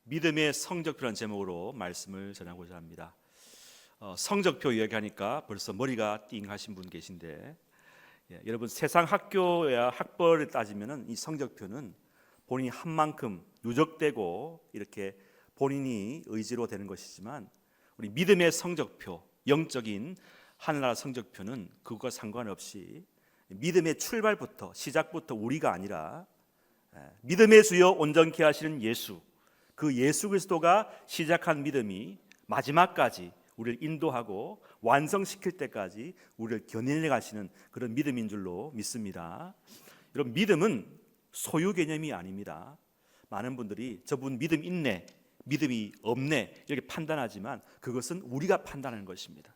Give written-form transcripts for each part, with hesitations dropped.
믿음의 성적표라는 제목으로 말씀을 전하고자 합니다. 성적표 이야기하니까 벌써 머리가 띵하신 분 계신데, 여러분 세상 학교야 학벌을 따지면은 이 성적표는 본인이 한 만큼 누적되고 이렇게 본인이 의지로 되는 것이지만, 우리 믿음의 성적표, 영적인 하늘나라 성적표는 그것과 상관없이 믿음의 출발부터 시작부터 우리가 아니라 믿음의 주여 온전케 하시는 예수, 그 예수 그리스도가 시작한 믿음이 마지막까지 우리를 인도하고 완성시킬 때까지 우리를 견인해 가시는 그런 믿음인 줄로 믿습니다. 여러분, 믿음은 소유 개념이 아닙니다. 많은 분들이 저분 믿음 있네, 믿음이 없네 이렇게 판단하지만 그것은 우리가 판단하는 것입니다.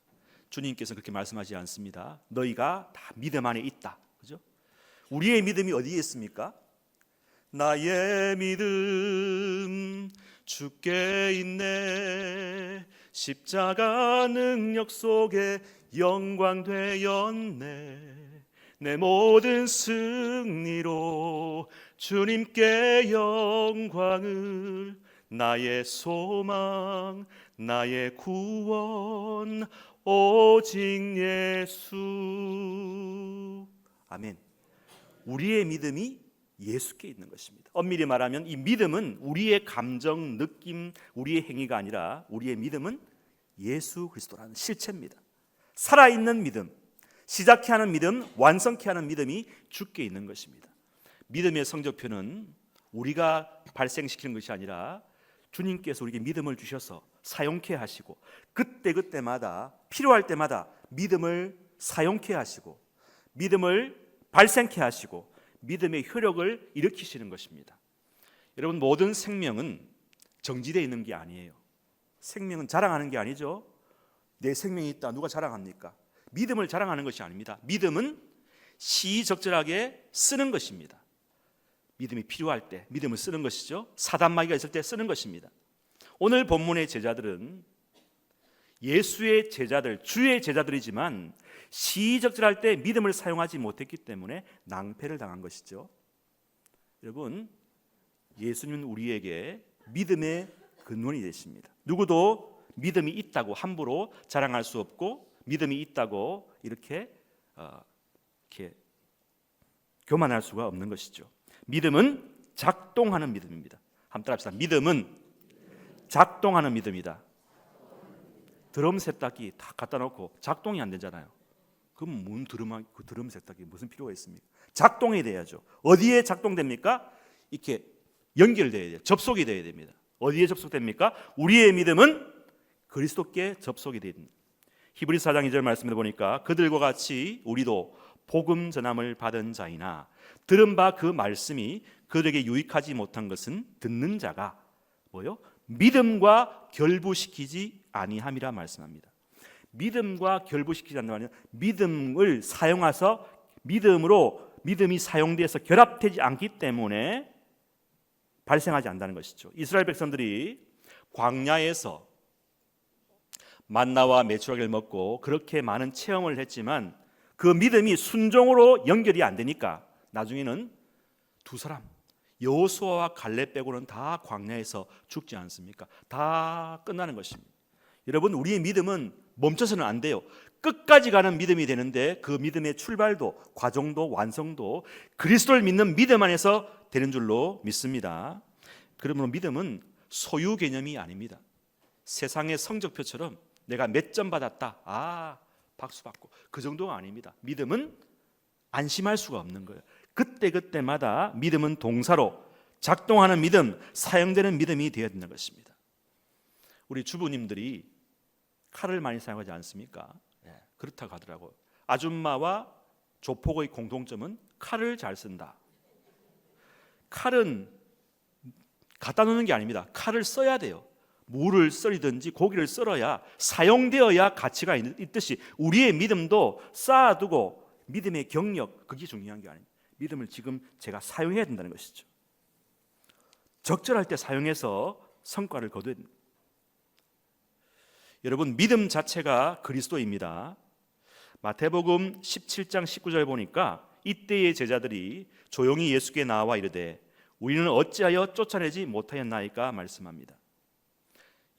주님께서는 그렇게 말씀하지 않습니다. 너희가 다 믿음 안에 있다. 그죠? 우리의 믿음이 어디에 있습니까? 나의 믿음 주께 있네, 십자가 능력 속에 영광 되었네, 내 모든 승리로 주님께 영광을, 나의 소망 나의 구원 오직 예수. 아멘. 우리의 믿음이 예수께 있는 것입니다. 엄밀히 말하면 이 믿음은 우리의 감정, 느낌, 우리의 행위가 아니라 우리의 믿음은 예수 그리스도라는 실체입니다. 살아있는 믿음, 시작케 하는 믿음, 완성케 하는 믿음이 주께 있는 것입니다. 믿음의 성적표는 우리가 발생시키는 것이 아니라 주님께서 우리에게 믿음을 주셔서 사용케 하시고, 그때마다 필요할 때마다 믿음을 사용케 하시고, 믿음을 발생케 하시고, 믿음의 효력을 일으키시는 것입니다. 여러분, 모든 생명은 정지되어 있는 게 아니에요. 생명은 자랑하는 게 아니죠. 내 생명이 있다 누가 자랑합니까? 믿음을 자랑하는 것이 아닙니다. 믿음은 시의적절하게 쓰는 것입니다. 믿음이 필요할 때 믿음을 쓰는 것이죠. 사단마귀가 있을 때 쓰는 것입니다. 오늘 본문의 제자들은 예수의 제자들, 주의 제자들이지만 시의적절할 때 믿음을 사용하지 못했기 때문에 낭패를 당한 것이죠. 여러분, 예수님은 우리에게 믿음의 근원이 되십니다. 누구도 믿음이 있다고 함부로 자랑할 수 없고, 믿음이 있다고 이렇게 교만할 수가 없는 것이죠. 믿음은 작동하는 믿음입니다. 한번 따라합시다. 믿음은 작동하는 믿음이다. 드럼 세탁기 다 갖다 놓고 작동이 안 되잖아요. 그럼 뭔 드럼 세탁기 무슨 필요가 있습니까? 작동이 돼야죠. 어디에 작동됩니까? 이렇게 연결돼야 돼요. 접속이 돼야 됩니다. 어디에 접속됩니까? 우리의 믿음은 그리스도께 접속이 됩니다. 히브리서 4장 2절 말씀을 보니까 그들과 같이 우리도 복음 전함을 받은 자이나 들은 바 그 말씀이 그들에게 유익하지 못한 것은 듣는 자가 뭐요? 믿음과 결부시키지 아니함이라 말씀합니다. 믿음과 결부시키지 않는 말은 믿음을 사용해서 믿음이 사용돼서 결합되지 않기 때문에 발생하지 않는다는 것이죠. 이스라엘 백성들이 광야에서 만나와 메추라기를 먹고 그렇게 많은 체험을 했지만 그 믿음이 순종으로 연결이 안 되니까 나중에는 두 사람, 여호수아와 갈렙 빼고는 다 광야에서 죽지 않습니까? 다 끝나는 것입니다. 여러분, 우리의 믿음은 멈춰서는 안 돼요. 끝까지 가는 믿음이 되는데 그 믿음의 출발도, 과정도, 완성도 그리스도를 믿는 믿음 안에서 되는 줄로 믿습니다. 그러므로 믿음은 소유 개념이 아닙니다. 세상의 성적표처럼 내가 몇 점 받았다, 박수 받고 그 정도가 아닙니다. 믿음은 안심할 수가 없는 거예요. 그때마다 믿음은 동사로 작동하는 믿음, 사용되는 믿음이 되어야 되는 것입니다. 우리 주부님들이 칼을 많이 사용하지 않습니까? 그렇다고 하더라고요. 아줌마와 조폭의 공통점은 칼을 잘 쓴다. 칼은 갖다 놓는 게 아닙니다. 칼을 써야 돼요. 물을 썰이든지 고기를 썰어야, 사용되어야 가치가 있듯이 우리의 믿음도 쌓아두고 믿음의 경력, 그게 중요한 게 아닙니다. 믿음을 지금 제가 사용해야 된다는 것이죠. 적절할 때 사용해서 성과를 거둬야 됩니다. 여러분, 믿음 자체가 그리스도입니다. 마태복음 17장 19절 보니까 이때의 제자들이 조용히 예수께 나와 이르되 우리는 어찌하여 쫓아내지 못하였나이까 말씀합니다.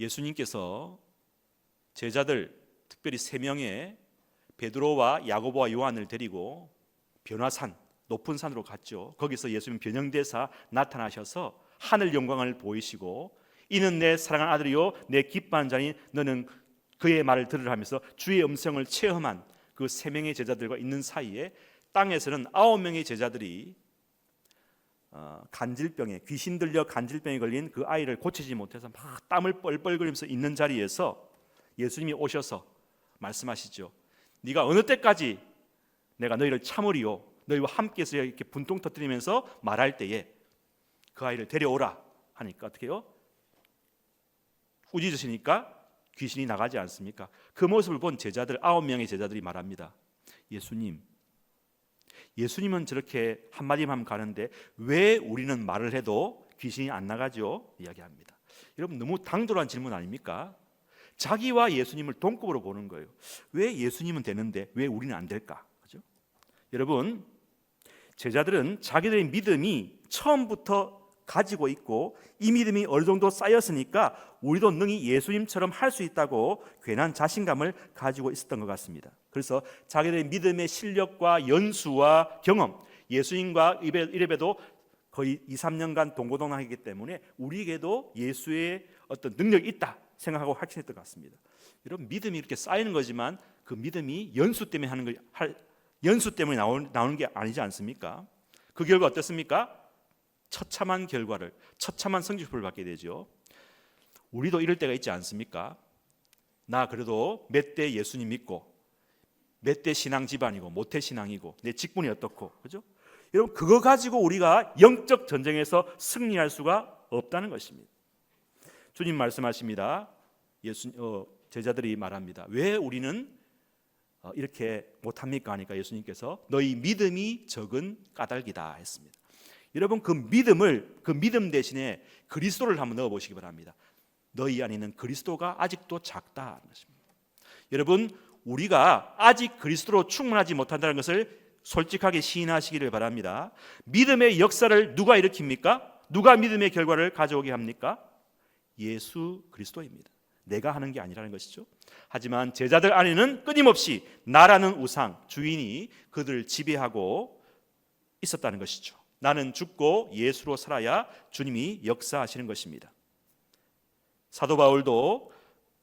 예수님께서 제자들 특별히 세 명의 베드로와 야고보와 요한을 데리고 변화산 높은 산으로 갔죠. 거기서 예수님 변형대사 나타나셔서 하늘 영광을 보이시고 이는 내 사랑하는 아들이요 내 기뻐하는 자니 너는 그의 말을 들으라 하면서 주의 음성을 체험한 그 세 명의 제자들과 있는 사이에 땅에서는 9명의 제자들이 간질병에 귀신 들려 간질병에 걸린 그 아이를 고치지 못해서 막 땀을 뻘뻘거리면서 있는 자리에서 예수님이 오셔서 말씀하시죠. 네가 어느 때까지 내가 너희를 참으리요 너희와 함께해서 이렇게 분통 터뜨리면서 말할 때에 그 아이를 데려오라 하니까 어떻게 해요? 꾸짖으시니까 귀신이 나가지 않습니까? 그 모습을 본 제자들 9명의 제자들이 말합니다. 예수님은 저렇게 한마디만 하면 가는데 왜 우리는 말을 해도 귀신이 안 나가죠? 이야기합니다. 여러분 너무 당돌한 질문 아닙니까? 자기와 예수님을 동급으로 보는 거예요. 왜 예수님은 되는데 왜 우리는 안 될까? 그죠? 여러분 제자들은 자기들의 믿음이 처음부터 가지고 있고 이 믿음이 어느 정도 쌓였으니까 우리도 능히 예수님처럼 할 수 있다고 괜한 자신감을 가지고 있었던 것 같습니다. 그래서 자기들의 믿음의 실력과 연수와 경험, 예수님과 이래봬도 거의 2, 3년간 동고동락했기 때문에 우리에게도 예수의 어떤 능력이 있다 생각하고 확신했던 것 같습니다. 여러분 믿음이 이렇게 쌓이는 거지만 그 믿음이 연수 때문에 연수 때문에 나오는 게 아니지 않습니까? 그 결과 어떻습니까? 처참한 결과를, 처참한 성적표를 받게 되죠. 우리도 이럴 때가 있지 않습니까? 나 그래도 몇 대 예수님 믿고 몇 대 신앙 집안이고 모태 신앙이고 내 직분이 어떻고, 그죠? 여러분 그거 가지고 우리가 영적 전쟁에서 승리할 수가 없다는 것입니다. 주님 말씀하십니다. 제자들이 말합니다. 왜 우리는 이렇게 못합니까? 하니까 예수님께서 너희 믿음이 적은 까닭이다 했습니다. 여러분 그 믿음 대신에 그리스도를 한번 넣어보시기 바랍니다. 너희 안에 있는 그리스도가 아직도 작다는 것입니다. 여러분 우리가 아직 그리스도로 충만하지 못한다는 것을 솔직하게 시인하시기를 바랍니다. 믿음의 역사를 누가 일으킵니까? 누가 믿음의 결과를 가져오게 합니까? 예수 그리스도입니다. 내가 하는 게 아니라는 것이죠. 하지만 제자들 안에는 끊임없이 나라는 우상, 주인이 그들을 지배하고 있었다는 것이죠. 나는 죽고 예수로 살아야 주님이 역사하시는 것입니다. 사도 바울도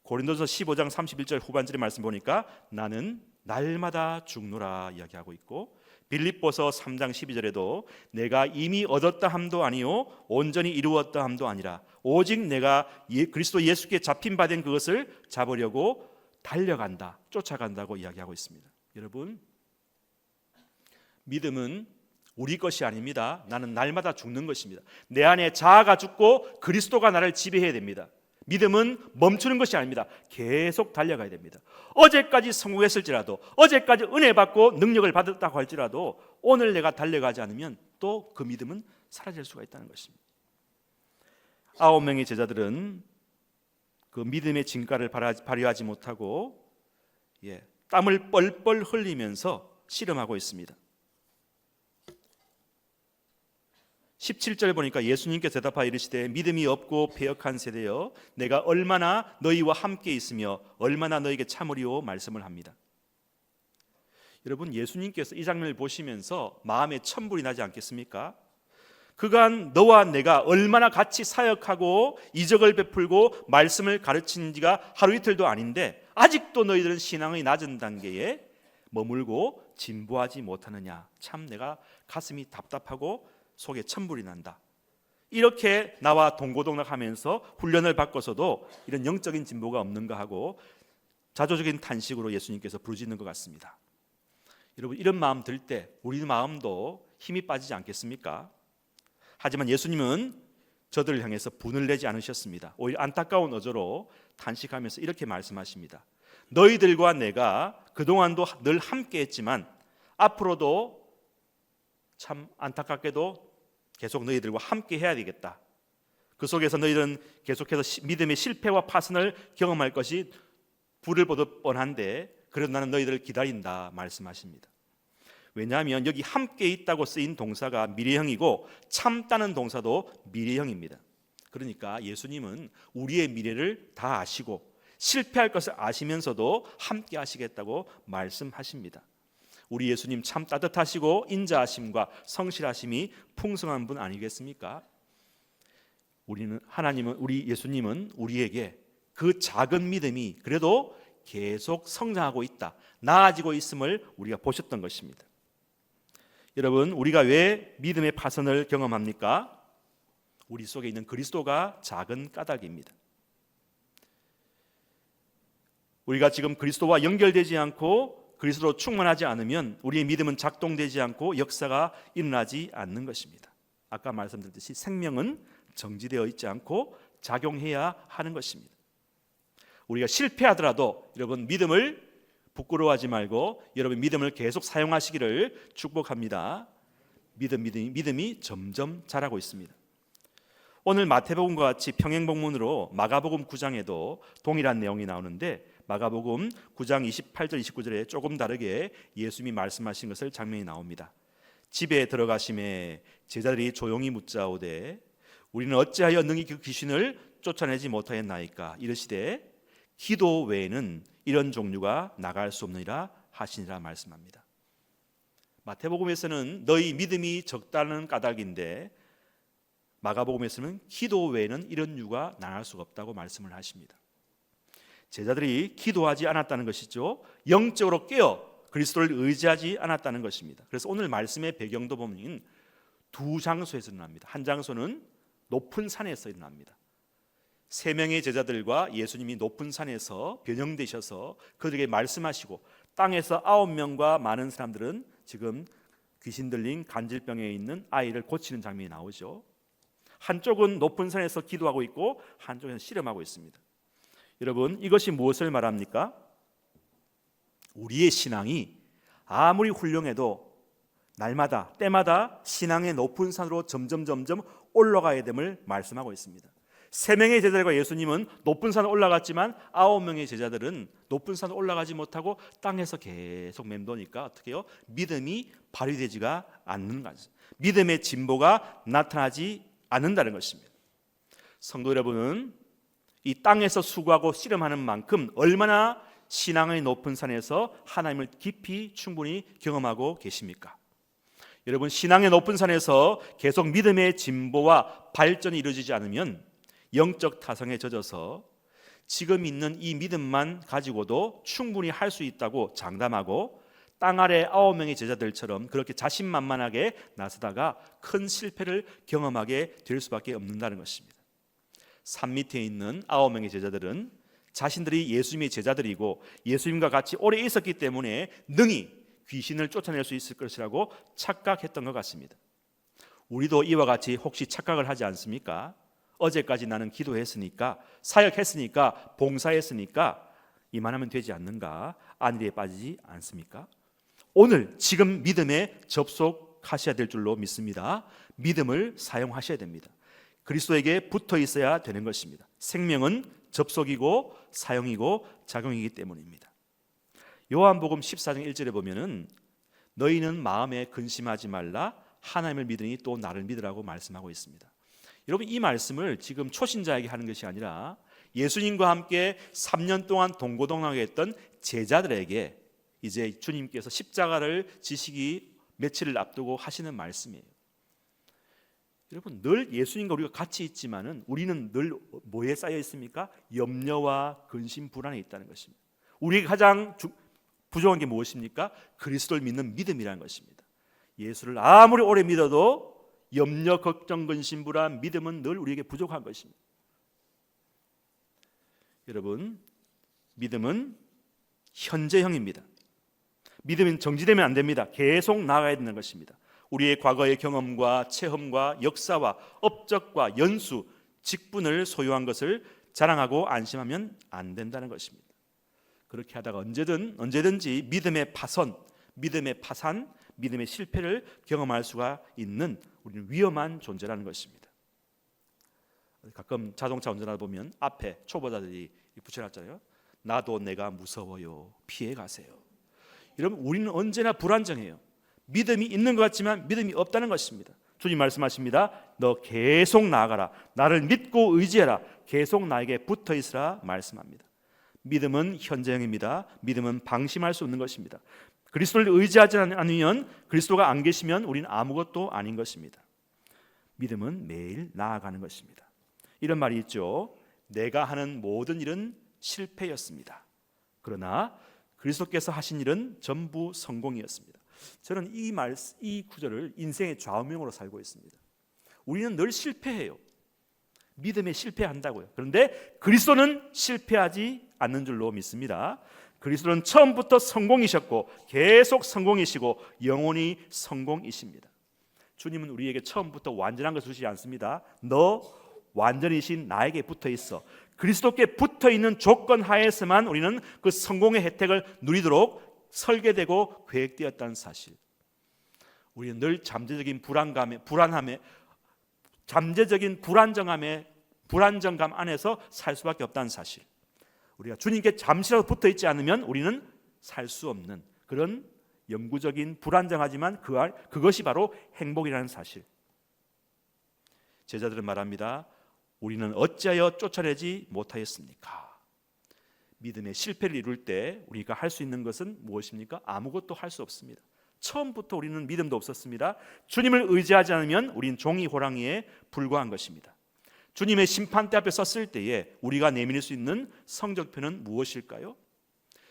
고린도서 15장 31절 후반절의 말씀 보니까 나는 날마다 죽노라 이야기하고 있고, 빌립보서 3장 12절에도 내가 이미 얻었다 함도 아니요 온전히 이루었다 함도 아니라 오직 내가 그리스도 예수께 잡힌 바 된 그것을 잡으려고 달려간다, 쫓아간다고 이야기하고 있습니다. 여러분 믿음은 우리 것이 아닙니다. 나는 날마다 죽는 것입니다. 내 안에 자아가 죽고 그리스도가 나를 지배해야 됩니다. 믿음은 멈추는 것이 아닙니다. 계속 달려가야 됩니다. 어제까지 성공했을지라도, 어제까지 은혜 받고 능력을 받았다고 할지라도 오늘 내가 달려가지 않으면 또 그 믿음은 사라질 수가 있다는 것입니다. 9명의 제자들은 그 믿음의 진가를 발휘하지 못하고 땀을 뻘뻘 흘리면서 씨름하고 있습니다. 17절 보니까 예수님께서 대답하여 이르시되 믿음이 없고 패역한 세대여 내가 얼마나 너희와 함께 있으며 얼마나 너희에게 참으리오 말씀을 합니다. 여러분 예수님께서 이 장면을 보시면서 마음에 천불이 나지 않겠습니까? 그간 너와 내가 얼마나 같이 사역하고 이적을 베풀고 말씀을 가르치는 지가 하루 이틀도 아닌데 아직도 너희들은 신앙의 낮은 단계에 머물고 진보하지 못하느냐. 참 내가 가슴이 답답하고 속에 천불이 난다. 이렇게 나와 동고동락하면서 훈련을 받고서도 이런 영적인 진보가 없는가 하고 자조적인 탄식으로 예수님께서 부르짖는 것 같습니다. 여러분 이런 마음 들 때 우리 마음도 힘이 빠지지 않겠습니까? 하지만 예수님은 저들을 향해서 분을 내지 않으셨습니다. 오히려 안타까운 어조로 탄식하면서 이렇게 말씀하십니다. 너희들과 내가 그동안도 늘 함께 했지만 앞으로도 참 안타깝게도 계속 너희들과 함께 해야 되겠다. 그 속에서 너희들은 계속해서 믿음의 실패와 파선을 경험할 것이 불을 보듯 뻔한데 그래도 나는 너희들을 기다린다 말씀하십니다. 왜냐하면 여기 함께 있다고 쓰인 동사가 미래형이고 참다는 동사도 미래형입니다. 그러니까 예수님은 우리의 미래를 다 아시고 실패할 것을 아시면서도 함께 하시겠다고 말씀하십니다. 우리 예수님 참 따뜻하시고 인자하심과 성실하심이 풍성한 분 아니겠습니까? 우리 예수님은 우리에게 그 작은 믿음이 그래도 계속 성장하고 있다, 나아지고 있음을 우리가 보셨던 것입니다. 여러분, 우리가 왜 믿음의 파선을 경험합니까? 우리 속에 있는 그리스도가 작은 까닭입니다. 우리가 지금 그리스도와 연결되지 않고 그리스도로 충만하지 않으면 우리의 믿음은 작동되지 않고 역사가 일어나지 않는 것입니다. 아까 말씀드렸듯이 생명은 정지되어 있지 않고 작용해야 하는 것입니다. 우리가 실패하더라도 여러분 믿음을 부끄러워하지 말고 여러분 믿음을 계속 사용하시기를 축복합니다. 믿음이 점점 자라고 있습니다. 오늘 마태복음과 같이 평행복문으로 마가복음 9장에도 동일한 내용이 나오는데 마가복음 9장 28절 29절에 조금 다르게 예수님이 말씀하신 것을 장면이 나옵니다. 집에 들어가심에 제자들이 조용히 묻자오되 우리는 어찌하여 능히 그 귀신을 쫓아내지 못하였나이까 이르시되 기도 외에는 이런 종류가 나갈 수 없느니라 하시니라 말씀합니다. 마태복음에서는 너희 믿음이 적다는 까닭인데 마가복음에서는 기도 외에는 이런 이유가 나갈 수가 없다고 말씀을 하십니다. 제자들이 기도하지 않았다는 것이죠. 영적으로 깨어 그리스도를 의지하지 않았다는 것입니다. 그래서 오늘 말씀의 배경도 보면 두 장소에서 일어납니다. 한 장소는 높은 산에서 일어납니다. 3명의 제자들과 예수님이 높은 산에서 변형되셔서 그들에게 말씀하시고 땅에서 9명과 많은 사람들은 지금 귀신 들린 간질병에 있는 아이를 고치는 장면이 나오죠. 한쪽은 높은 산에서 기도하고 있고 한쪽은 씨름하고 있습니다. 여러분, 이것이 무엇을 말합니까? 우리의 신앙이 아무리 훌륭해도 날마다 때마다 신앙의 높은 산으로 점점 올라가야 됨을 말씀하고 있습니다. 3명의 제자들과 예수님은 높은 산을 올라갔지만 9명의 제자들은 높은 산을 올라가지 못하고 땅에서 계속 맴도니까 어떻게 해요? 믿음이 발휘되지가 않는 거죠. 믿음의 진보가 나타나지 않는다는 것입니다. 성도 여러분은 이 땅에서 수고하고 씨름하는 만큼 얼마나 신앙의 높은 산에서 하나님을 깊이 충분히 경험하고 계십니까? 여러분, 신앙의 높은 산에서 계속 믿음의 진보와 발전이 이루어지지 않으면 영적 타성에 젖어서 지금 있는 이 믿음만 가지고도 충분히 할 수 있다고 장담하고 땅 아래 9명의 제자들처럼 그렇게 자신만만하게 나서다가 큰 실패를 경험하게 될 수밖에 없는다는 것입니다. 산 밑에 있는 9명의 제자들은 자신들이 예수님의 제자들이고 예수님과 같이 오래 있었기 때문에 능히 귀신을 쫓아낼 수 있을 것이라고 착각했던 것 같습니다. 우리도 이와 같이 혹시 착각을 하지 않습니까? 어제까지 나는 기도했으니까, 사역했으니까, 봉사했으니까 이만하면 되지 않는가? 안일에 빠지지 않습니까? 오늘 지금 믿음에 접속하셔야 될 줄로 믿습니다. 믿음을 사용하셔야 됩니다. 그리스도에게 붙어 있어야 되는 것입니다. 생명은 접속이고 사용이고 작용이기 때문입니다. 요한복음 14장 1절에 보면은 너희는 마음에 근심하지 말라 하나님을 믿으니 또 나를 믿으라고 말씀하고 있습니다. 여러분, 이 말씀을 지금 초신자에게 하는 것이 아니라 예수님과 함께 3년 동안 동고동락에 했던 제자들에게 이제 주님께서 십자가를 지시기 며칠을 앞두고 하시는 말씀이에요. 여러분, 늘 예수님과 우리가 같이 있지만은 우리는 늘 뭐에 쌓여 있습니까? 염려와 근심, 불안에 있다는 것입니다. 우리에게 가장 부족한 게 무엇입니까? 그리스도를 믿는 믿음이라는 것입니다. 예수를 아무리 오래 믿어도 염려, 걱정, 근심, 불안, 믿음은 늘 우리에게 부족한 것입니다. 여러분, 믿음은 현재형입니다. 믿음은 정지되면 안 됩니다. 계속 나아가야 되는 것입니다. 우리의 과거의 경험과 체험과 역사와 업적과 연수, 직분을 소유한 것을 자랑하고 안심하면 안 된다는 것입니다. 그렇게 하다가 언제든지 믿음의 파선, 믿음의 파산, 믿음의 실패를 경험할 수가 있는 우리는 위험한 존재라는 것입니다. 가끔 자동차 운전하다 보면 앞에 초보자들이 붙여놨잖아요. 나도 내가 무서워요. 피해 가세요. 여러분, 우리는 언제나 불안정해요. 믿음이 있는 것 같지만 믿음이 없다는 것입니다. 주님 말씀하십니다. 너 계속 나아가라. 나를 믿고 의지해라. 계속 나에게 붙어 있으라 말씀합니다. 믿음은 현재형입니다. 믿음은 방심할 수 없는 것입니다. 그리스도를 의지하지 않으면, 그리스도가 안 계시면 우리는 아무것도 아닌 것입니다. 믿음은 매일 나아가는 것입니다. 이런 말이 있죠. 내가 하는 모든 일은 실패였습니다. 그러나 그리스도께서 하신 일은 전부 성공이었습니다. 저는 이 구절을 인생의 좌우명으로 살고 있습니다. 우리는 늘 실패해요. 믿음에 실패한다고요. 그런데 그리스도는 실패하지 않는 줄로 믿습니다. 그리스도는 처음부터 성공이셨고 계속 성공이시고 영원히 성공이십니다. 주님은 우리에게 처음부터 완전한 것을 주시지 않습니다. 너 완전이신 나에게 붙어 있어. 그리스도께 붙어 있는 조건 하에서만 우리는 그 성공의 혜택을 누리도록 설계되고 계획되었다는 사실. 우리는 늘 잠재적인 불안함에 잠재적인 불안정감 안에서 살 수밖에 없다는 사실. 우리가 주님께 잠시라도 붙어 있지 않으면 우리는 살 수 없는 그런 영구적인 불안정하지만 그것이 바로 행복이라는 사실. 제자들은 말합니다. 우리는 어찌하여 쫓아내지 못하였습니까? 믿음의 실패를 이룰 때 우리가 할 수 있는 것은 무엇입니까? 아무것도 할 수 없습니다. 처음부터 우리는 믿음도 없었습니다. 주님을 의지하지 않으면 우리는 종이 호랑이에 불과한 것입니다. 주님의 심판대 앞에 섰을 때에 우리가 내밀 수 있는 성적표는 무엇일까요?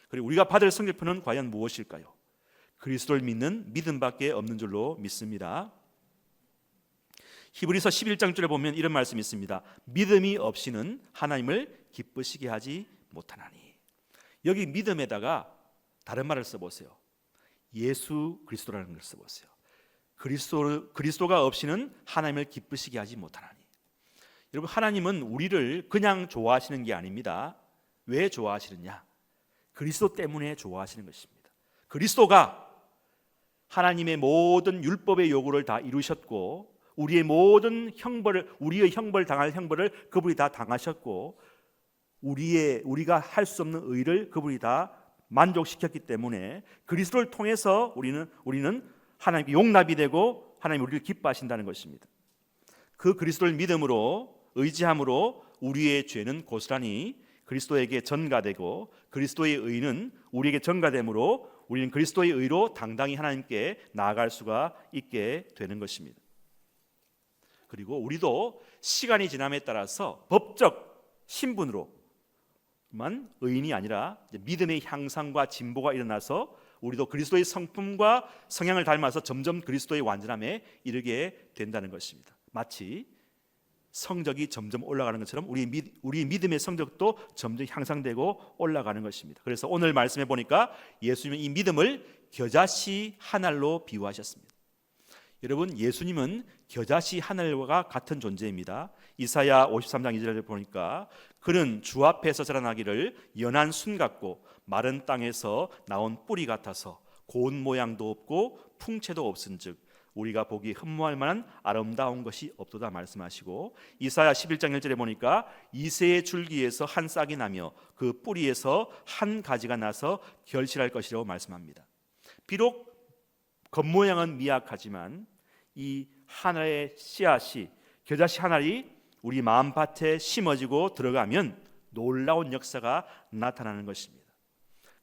그리고 우리가 받을 성적표는 과연 무엇일까요? 그리스도를 믿는 믿음밖에 없는 줄로 믿습니다. 히브리서 11장 줄에 보면 이런 말씀이 있습니다. 믿음이 없이는 하나님을 기쁘시게 하지 못하나니. 여기 믿음에다가 다른 말을 써보세요. 예수 그리스도라는 걸 써보세요. 그리스도가 없이는 하나님을 기쁘시게 하지 못하나니. 여러분, 하나님은 우리를 그냥 좋아하시는 게 아닙니다. 왜 좋아하시느냐? 그리스도 때문에 좋아하시는 것입니다. 그리스도가 하나님의 모든 율법의 요구를 다 이루셨고 우리의 모든 우리의 형벌 당할 형벌을 그분이 다 당하셨고 우리가 할 수 없는 의를 그분이 다 만족시켰기 때문에 그리스도를 통해서 우리는 하나님께 용납이 되고 하나님 우리를 기뻐하신다는 것입니다. 그 그리스도를 믿음으로 의지함으로 우리의 죄는 고스란히 그리스도에게 전가되고 그리스도의 의는 우리에게 전가되므로 우리는 그리스도의 의로 당당히 하나님께 나아갈 수가 있게 되는 것입니다. 그리고 우리도 시간이 지남에 따라서 법적 신분으로만 의인이 아니라 믿음의 향상과 진보가 일어나서 우리도 그리스도의 성품과 성향을 닮아서 점점 그리스도의 완전함에 이르게 된다는 것입니다. 마치 성적이 점점 올라가는 것처럼 우리 믿음의 성적도 점점 향상되고 올라가는 것입니다. 그래서 오늘 말씀해 보니까 예수님은 이 믿음을 겨자씨 한 알로 비유하셨습니다. 여러분, 예수님은 겨자씨 한 알과 같은 존재입니다. 이사야 53장 2절을 보니까 그는 주 앞에서 자라나기를 연한 순 같고 마른 땅에서 나온 뿌리 같아서 고운 모양도 없고 풍채도 없은즉 우리가 보기 흠모할 만한 아름다운 것이 없도다 말씀하시고 이사야 11장 1절에 보니까 이새의 줄기에서 한 싹이 나며 그 뿌리에서 한 가지가 나서 결실할 것이라고 말씀합니다. 비록 겉모양은 미약하지만 이 하나의 씨앗이 겨자씨 하나이 우리 마음밭에 심어지고 들어가면 놀라운 역사가 나타나는 것입니다.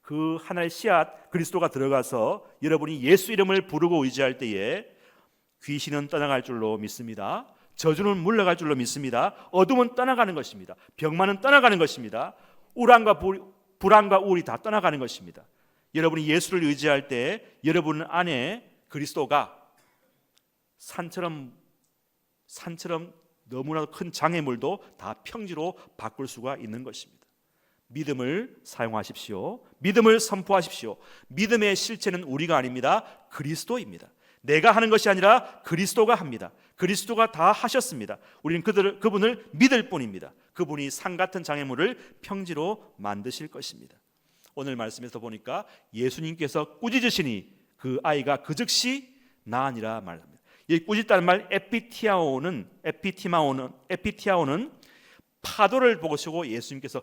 그 하나의 씨앗 그리스도가 들어가서 여러분이 예수 이름을 부르고 의지할 때에 귀신은 떠나갈 줄로 믿습니다. 저주는 물러갈 줄로 믿습니다. 어둠은 떠나가는 것입니다. 병만은 떠나가는 것입니다. 불안과 우울이 다 떠나가는 것입니다. 여러분이 예수를 의지할 때 여러분 안에 그리스도가 산처럼 너무나도 큰 장애물도 다 평지로 바꿀 수가 있는 것입니다. 믿음을 사용하십시오. 믿음을 선포하십시오. 믿음의 실체는 우리가 아닙니다. 그리스도입니다. 내가 하는 것이 아니라 그리스도가 합니다. 그리스도가 다 하셨습니다. 우리는 그분을 믿을 뿐입니다. 그분이 산 같은 장애물을 평지로 만드실 것입니다. 오늘 말씀에서 보니까 예수님께서 꾸짖으시니 그 아이가 그 즉시 나으니라 말합니다. 이 꾸짖다는 말 에피티아오는 파도를 보시고 예수님께서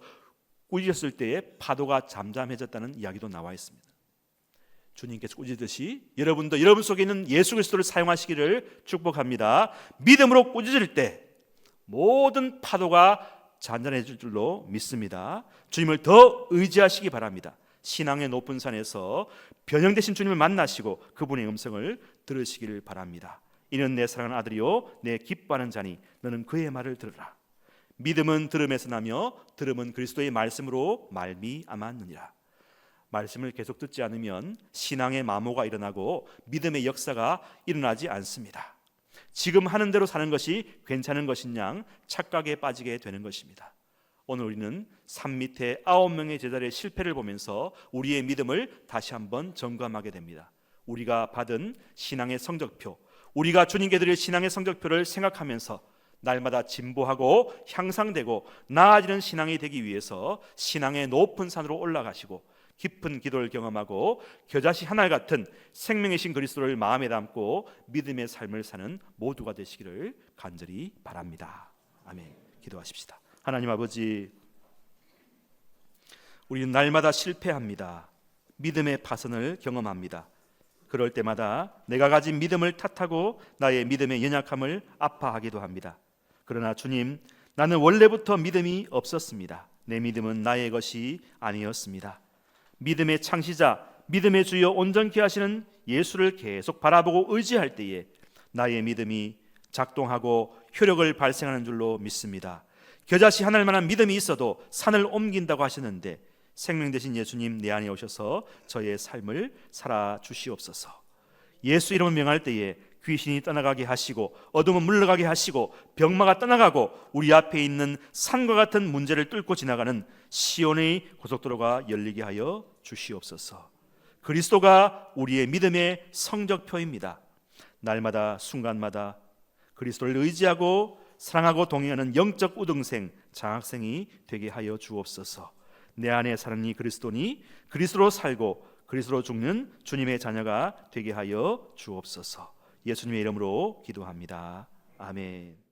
꾸짖었을 때에 파도가 잠잠해졌다는 이야기도 나와 있습니다. 주님께서 꾸짖듯이 여러분도 여러분 속에 있는 예수 그리스도를 사용하시기를 축복합니다. 믿음으로 꾸짖을 때 모든 파도가 잔잔해질 줄로 믿습니다. 주님을 더 의지하시기 바랍니다. 신앙의 높은 산에서 변형되신 주님을 만나시고 그분의 음성을 들으시기를 바랍니다. 이는 내 사랑하는 아들이요 내 기뻐하는 자니 너는 그의 말을 들으라. 믿음은 들음에서 나며 들음은 그리스도의 말씀으로 말미암았느니라. 말씀을 계속 듣지 않으면 신앙의 마모가 일어나고 믿음의 역사가 일어나지 않습니다. 지금 하는 대로 사는 것이 괜찮은 것인 착각에 빠지게 되는 것입니다. 오늘 우리는 산 밑에 9명의 제자들의 실패를 보면서 우리의 믿음을 다시 한번 점검하게 됩니다. 우리가 받은 신앙의 성적표, 우리가 주님께 드릴 신앙의 성적표를 생각하면서 날마다 진보하고 향상되고 나아지는 신앙이 되기 위해서 신앙의 높은 산으로 올라가시고 깊은 기도를 경험하고 겨자씨 하나 같은 생명이신 그리스도를 마음에 담고 믿음의 삶을 사는 모두가 되시기를 간절히 바랍니다. 아멘. 기도하십시다. 하나님 아버지, 우리는 날마다 실패합니다. 믿음의 파선을 경험합니다. 그럴 때마다 내가 가진 믿음을 탓하고 나의 믿음의 연약함을 아파하기도 합니다. 그러나 주님, 나는 원래부터 믿음이 없었습니다. 내 믿음은 나의 것이 아니었습니다. 믿음의 창시자, 믿음의 주여 온전케 하시는 예수를 계속 바라보고 의지할 때에 나의 믿음이 작동하고 효력을 발생하는 줄로 믿습니다. 겨자씨 하늘만한 믿음이 있어도 산을 옮긴다고 하셨는데 생명 되신 예수님 내 안에 오셔서 저의 삶을 살아 주시옵소서. 예수 이름을 명할 때에 귀신이 떠나가게 하시고 어둠은 물러가게 하시고 병마가 떠나가고 우리 앞에 있는 산과 같은 문제를 뚫고 지나가는 시온의 고속도로가 열리게 하여 주시옵소서. 그리스도가 우리의 믿음의 성적표입니다. 날마다 순간마다 그리스도를 의지하고 사랑하고 동행하는 영적 우등생, 장학생이 되게 하여 주옵소서. 내 안에 사는 이 그리스도니 그리스도로 살고 그리스도로 죽는 주님의 자녀가 되게 하여 주옵소서. 예수님의 이름으로 기도합니다. 아멘.